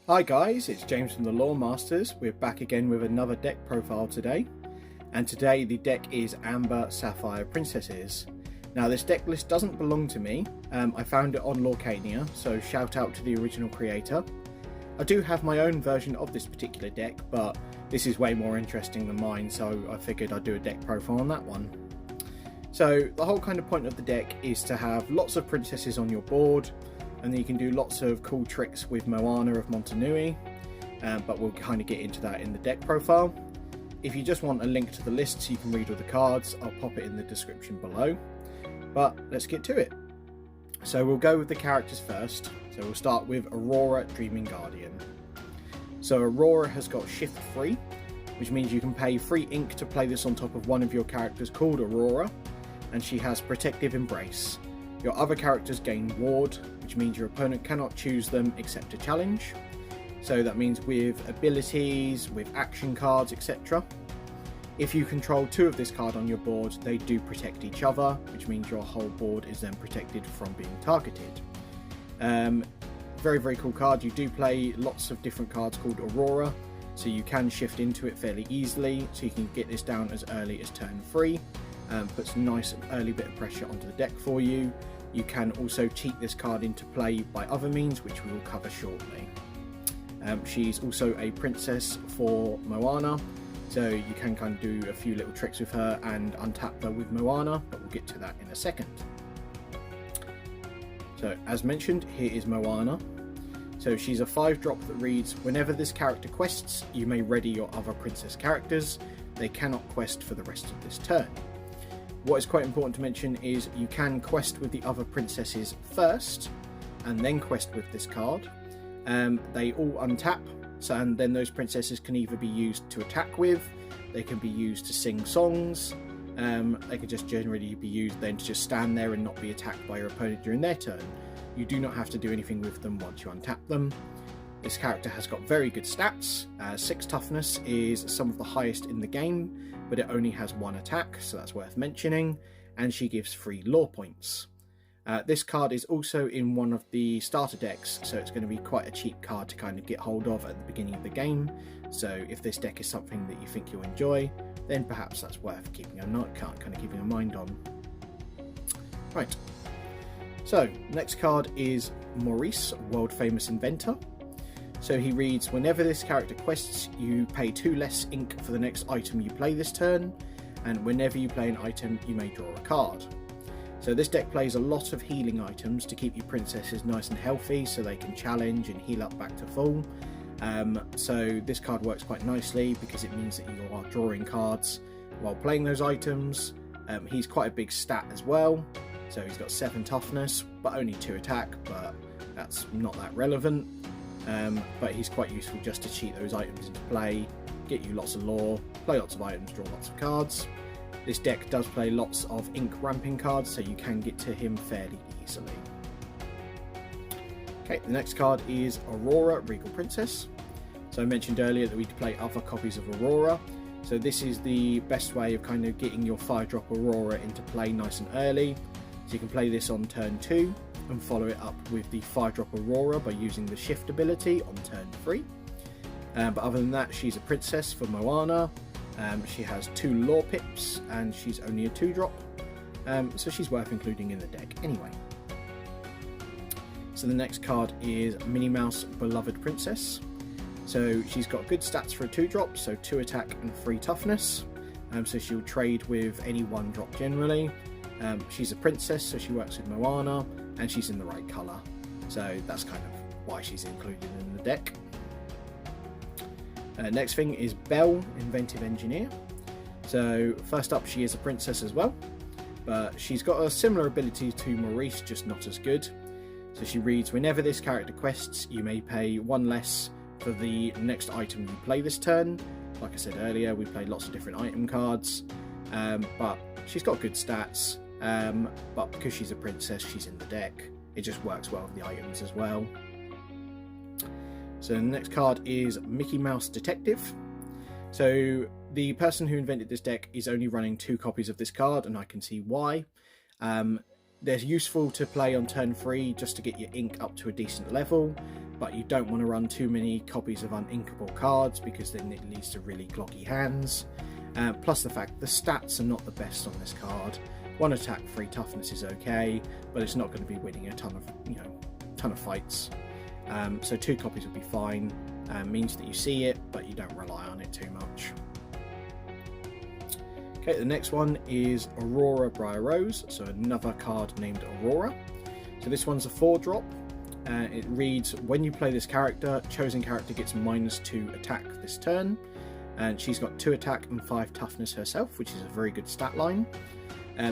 Hi guys, it's James from the Lore Masters. We're back again with another deck profile today. And today the deck is Amber, Sapphire Princesses. Now this deck list doesn't belong to me. I found it on Lorcana, so shout out to the original creator. I do have my own version of this particular deck, but this is way more interesting than mine, so I figured I'd do a deck profile on that one. So the whole kind of point of the deck is to have lots of princesses on your board, and then you can do lots of cool tricks with Moana of Motunui, but we'll kind of get into that in the deck profile. If you just want a link to the list so you can read all the cards, I'll pop it in the description below. But let's get to it. So we'll go with the characters first. So we'll start with Aurora, Dreaming Guardian. So Aurora has got Shift Free, which means you can pay free ink to play this on top of one of your characters called Aurora, and she has Protective Embrace. Your other characters gain Ward, which means your opponent cannot choose them except a challenge. So that means with abilities, with action cards, etc. If you control two of this card on your board, they do protect each other, which means your whole board is then protected from being targeted. Very, very cool card. You do play lots of different cards called Aurora, so you can shift into it fairly easily, so you can get this down as early as turn 3. Puts a nice early bit of pressure onto the deck for you. You can also cheat this card into play by other means, which we will cover shortly. She's also a princess for Moana, so you can kind of do a few little tricks with her and untap her with Moana, but we'll get to that in a second. So as mentioned, here is Moana. So she's a 5-drop that reads, whenever this character quests, you may ready your other princess characters. They cannot quest for the rest of this turn. What is quite important to mention is you can quest with the other princesses first, and then quest with this card. They all untap, and then those princesses can either be used to attack with, they can be used to sing songs, they can just generally be used then to just stand there and not be attacked by your opponent during their turn. You do not have to do anything with them once you untap them. This character has got very good stats. 6 toughness is some of the highest in the game, but it only has 1 attack, so that's worth mentioning, and she gives 3 lore points. This card is also in one of the starter decks, so it's going to be quite a cheap card to kind of get hold of at the beginning of the game, so if this deck is something that you think you'll enjoy, then perhaps that's worth keeping a mind on. Right, so next card is Maurice, World Famous Inventor. So he reads, whenever this character quests, you pay 2 less ink for the next item you play this turn, and whenever you play an item, you may draw a card. So this deck plays a lot of healing items to keep your princesses nice and healthy so they can challenge and heal up back to full. So this card works quite nicely because it means that you are drawing cards while playing those items. He's quite a big stat as well, so he's got 7 toughness, but only 2 attack, but that's not that relevant. But he's quite useful just to cheat those items into play, get you lots of lore, play lots of items, draw lots of cards. This deck does play lots of ink ramping cards, so you can get to him fairly easily. Okay, the next card is Aurora, Regal Princess. So I mentioned earlier that we play other copies of Aurora, so this is the best way of kind of getting your 5-drop Aurora into play nice and early. So you can play this on turn 2, and follow it up with the 5-drop Aurora by using the Shift ability on turn 3. But other than that, she's a princess for Moana. She has 2 lore pips, and she's only a 2-drop, so she's worth including in the deck anyway. So the next card is Minnie Mouse, Beloved Princess. So she's got good stats for a 2-drop, so 2 attack and 3 toughness. So she'll trade with any 1-drop generally. She's a princess, so she works with Moana, and she's in the right colour, so that's kind of why she's included in the deck. Next thing is Belle, Inventive Engineer. So first up, she is a princess as well, but she's got a similar ability to Maurice, just not as good. So she reads, whenever this character quests, you may pay 1 less for the next item you play this turn. Like I said earlier, we play lots of different item cards, but she's got good stats. But because she's a princess, she's in the deck. It just works well with the items as well. So the next card is Mickey Mouse Detective. So the person who invented this deck is only running 2 copies of this card, and I can see why. They're useful to play on turn 3 just to get your ink up to a decent level, but you don't want to run too many copies of uninkable cards because then it leads to really cloggy hands. Plus the fact the stats are not the best on this card. 1 attack, 3 toughness is okay, but it's not going to be winning a ton of fights. So 2 copies will be fine. Means that you see it, but you don't rely on it too much. Okay, the next one is Aurora Briar Rose, so another card named Aurora. So this one's a 4-drop. It reads, when you play this character, chosen character gets -2 attack this turn. And she's got 2 attack and 5 toughness herself, which is a very good stat line.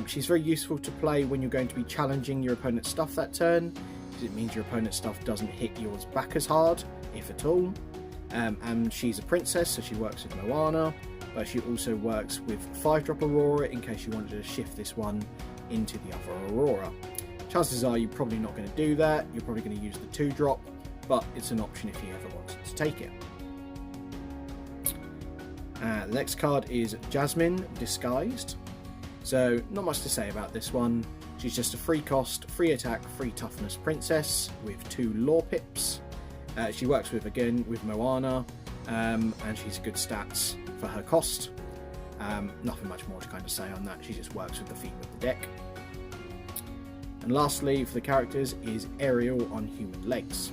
She's very useful to play when you're going to be challenging your opponent's stuff that turn, because it means your opponent's stuff doesn't hit yours back as hard, if at all. And she's a princess, so she works with Moana, but she also works with 5-drop Aurora in case you wanted to shift this one into the other Aurora. Chances are you're probably not going to do that, you're probably going to use the 2-drop, but it's an option if you ever wanted to take it. The next card is Jasmine Disguised. So not much to say about this one. She's just a 3 cost, 3 attack, 3 toughness princess with 2 lore pips. She works with Moana, and she's good stats for her cost. Nothing much more to kind of say on that. She just works with the theme of the deck. And lastly, for the characters, is Ariel on Human Legs.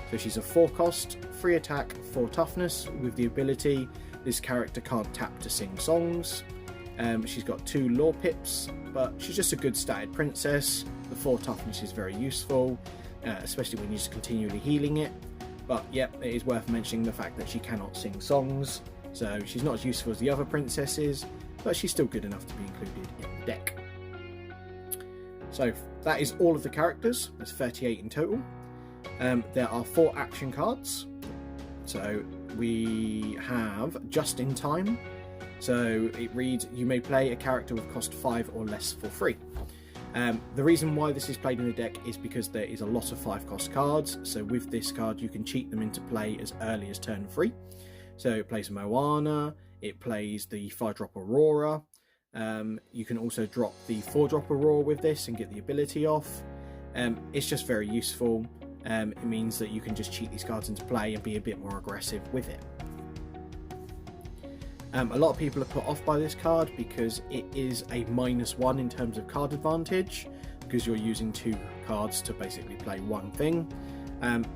So she's a 4 cost, 3 attack, 4 toughness with the ability this character can't tap to sing songs. She's got 2 lore pips, but she's just a good statted princess. The 4 toughness is very useful, especially when you're just continually healing it. But yep, it is worth mentioning the fact that she cannot sing songs, so she's not as useful as the other princesses, but she's still good enough to be included in the deck. So that is all of the characters. There's 38 in total. There are 4 action cards. So we have Just in Time. So it reads, you may play a character with cost 5 or less for free. The reason why this is played in the deck is because there is a lot of 5 cost cards. So with this card you can cheat them into play as early as turn 3. So it plays Moana, it plays the 5-drop Aurora. You can also drop the 4-drop Aurora with this and get the ability off. It's just very useful. It means that you can just cheat these cards into play and be a bit more aggressive with it. A lot of people are put off by this card because it is a -1 in terms of card advantage, because you're using 2 cards to basically play one thing.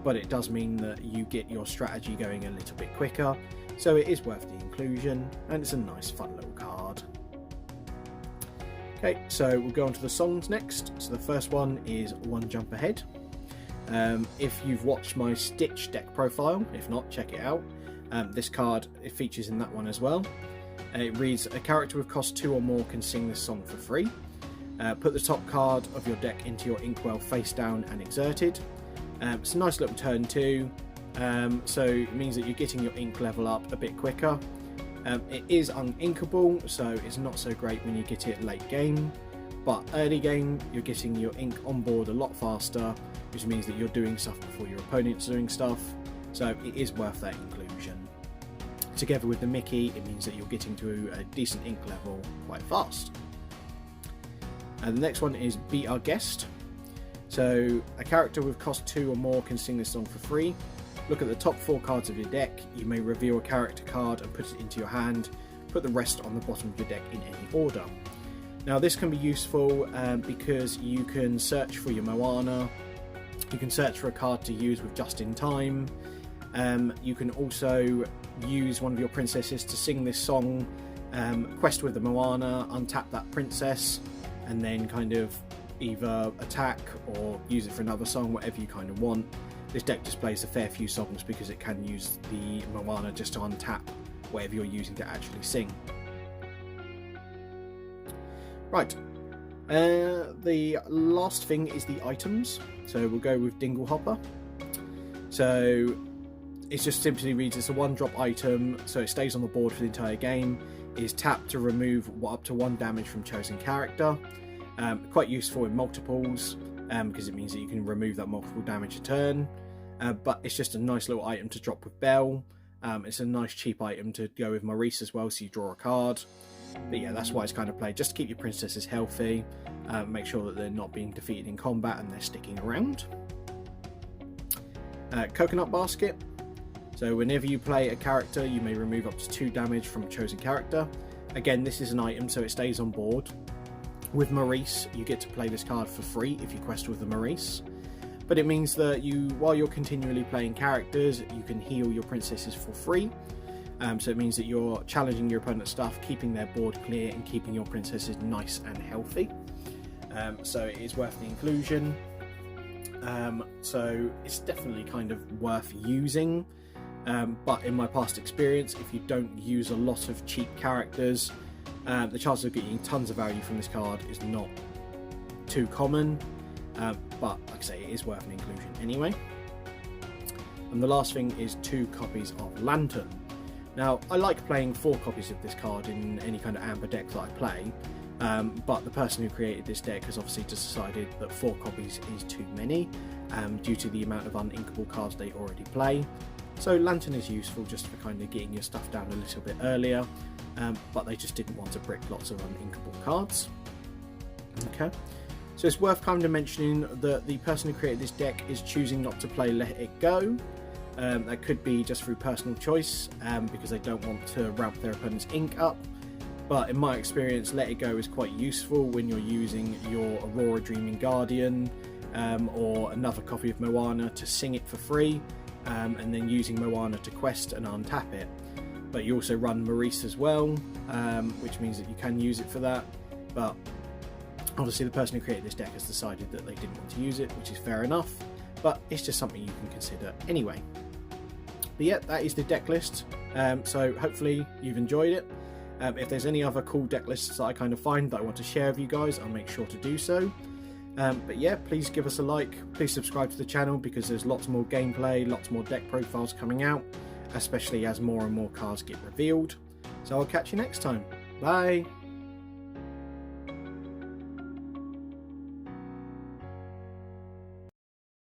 But it does mean that you get your strategy going a little bit quicker, so it is worth the inclusion, and it's a nice fun little card. Okay, so we'll go on to the songs next. So the first one is One Jump Ahead. If you've watched my Stitch deck profile, if not, check it out. This card, it features in that one as well. It reads, a character with cost 2 or more can sing this song for free. Put the top card of your deck into your inkwell face down and exerted. It's a nice little turn 2, so it means that you're getting your ink level up a bit quicker. It is uninkable, so it's not so great when you get it late game, but early game you're getting your ink on board a lot faster, which means that you're doing stuff before your opponent's doing stuff, so it is worth that inclusion. Together with the Mickey, it means that you're getting to a decent ink level quite fast. And the next one is Be Our Guest. So a character with cost 2 or more can sing this song for free. Look at the top 4 cards of your deck. You may reveal a character card and put it into your hand. Put the rest on the bottom of your deck in any order. Now this can be useful because you can search for your Moana. You can search for a card to use with Just in Time. You can also use one of your princesses to sing this song, quest with the Moana, untap that princess, and then kind of either attack or use it for another song, whatever you kind of want. This deck just plays a fair few songs because it can use the Moana just to untap whatever you're using to actually sing. Right, the last thing is the items. So we'll go with Dingle Hopper. So it just simply reads, it's a 1-drop item, so it stays on the board for the entire game. It is tapped to remove up to 1 damage from chosen character. Quite useful in multiples, because it means that you can remove that multiple damage a turn. But it's just a nice little item to drop with Belle. It's a nice cheap item to go with Maurice as well, so you draw a card. But yeah, that's why it's kind of played, just to keep your princesses healthy, make sure that they're not being defeated in combat and they're sticking around. Coconut basket. So whenever you play a character, you may remove up to 2 damage from a chosen character. Again, this is an item, so it stays on board. With Maurice, you get to play this card for free if you quest with the Maurice. But it means that while you're continually playing characters, you can heal your princesses for free. So it means that you're challenging your opponent's stuff, keeping their board clear, and keeping your princesses nice and healthy. So it is worth the inclusion. So it's definitely kind of worth using. But in my past experience, if you don't use a lot of cheap characters, the chances of getting tons of value from this card is not too common. But like I say, it is worth an inclusion anyway. And the last thing is 2 copies of Lantern. Now, I like playing 4 copies of this card in any kind of Amber deck that I play, but the person who created this deck has obviously decided that 4 copies is too many, due to the amount of uninkable cards they already play. So Lantern is useful just for kind of getting your stuff down a little bit earlier, but they just didn't want to brick lots of uninkable cards. Okay. So it's worth kind of mentioning that the person who created this deck is choosing not to play Let It Go. That could be just through personal choice, because they don't want to ramp their opponent's ink up. But in my experience, Let It Go is quite useful when you're using your Aurora Dreaming Guardian or another copy of Moana to sing it for free, and then using Moana to quest and untap it. But you also run Maurice as well, which means that you can use it for that. But obviously the person who created this deck has decided that they didn't want to use it, which is fair enough, but it's just something you can consider anyway. But yeah, that is the deck list. So hopefully you've enjoyed it. If there's any other cool deck lists that I kind of find that I want to share with you guys, I'll make sure to do so. But yeah, please give us a like, please subscribe to the channel, because there's lots more gameplay, lots more deck profiles coming out, especially as more and more cards get revealed. So I'll catch you next time. Bye!